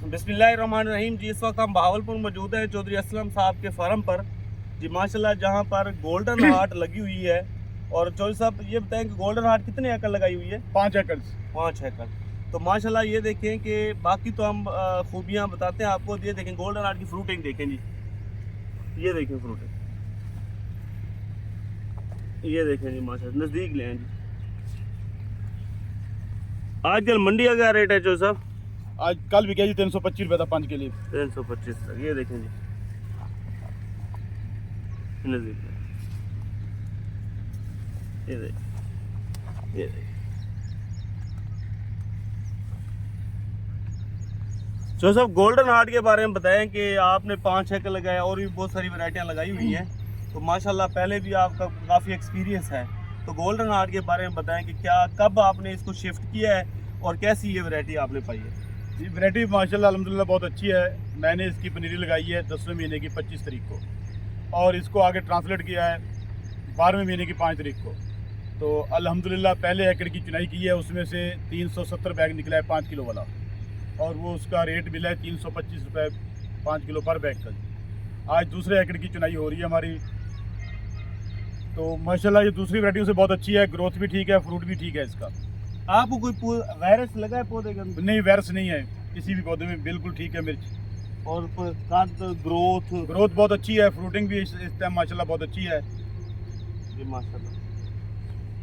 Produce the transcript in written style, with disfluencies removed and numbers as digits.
बिस्मिल्लाहिर्रहमानिर्रहीम जी। इस वक्त हम बहावलपुर मौजूद हैं चौधरी असलम साहब के फार्म पर जी, माशाल्लाह, जहां पर गोल्डन हार्ट लगी हुई है। और चौधरी साहब ये बताएं कि गोल्डन हार्ट कितने एकड़ लगाई हुई है? 5 एकड़। 5 एकड़। तो माशाल्लाह ये देखें कि बाकी तो हम खूबियां बताते हैं आपको। ये देखें गोल्डन हार्ट की फ्रूटिंग देखें जी, ये देखें फ्रूटिंग, ये देखें जी माशाल्लाह, नज़दीक ले हैं जी। आजकल मंडी का क्या रेट है चौधरी साहब? आज कल भी जी 325 रुपये था 5 के लिए। 325 तक। ये देखें जी, नज़दीक ले, ये देखें, ये देखें। चौधरी साहब गोल्डन हार्ट के बारे में बताएं कि आपने 5 एकड़ लगाया और भी बहुत सारी वैरायटियां लगाई हुई हैं, तो माशाल्लाह पहले भी आपका काफ़ी एक्सपीरियंस है। तो गोल्डन हार्ट के बारे में बताएं कि क्या, कब आपने इसको शिफ्ट किया है और कैसी ये वैरायटी आपने पाई है? जी वैरायटी माशाल्लाह अल्हम्दुलिल्लाह बहुत अच्छी है। मैंने इसकी पनीरी लगाई है 10वें महीने की 25 तारीख को, और इसको आगे ट्रांसलेट किया है 12वें महीने की 5 तारीख को। तो अल्हम्दुलिल्लाह पहले एकड़ की चुनाई की है, उसमें से 370 बैग निकला है 5 किलो वाला, और वो उसका रेट मिला है 325 रुपये 5 किलो पर बैग का। आज दूसरे एकड़ की चुनाई हो रही है हमारी। तो माशाल्लाह ये दूसरी वैरायटियों से बहुत अच्छी है, ग्रोथ भी ठीक है, फ्रूट भी ठीक है इसका। आपको कोई वायरस लगा है पौधे के अंदर? नहीं, वायरस नहीं है किसी भी पौधे में, बिल्कुल ठीक है मिर्च। और कद, ग्रोथ? ग्रोथ बहुत अच्छी है, फ्रूटिंग भी इस टाइम माशाल्लाह बहुत अच्छी है जी माशाल्लाह।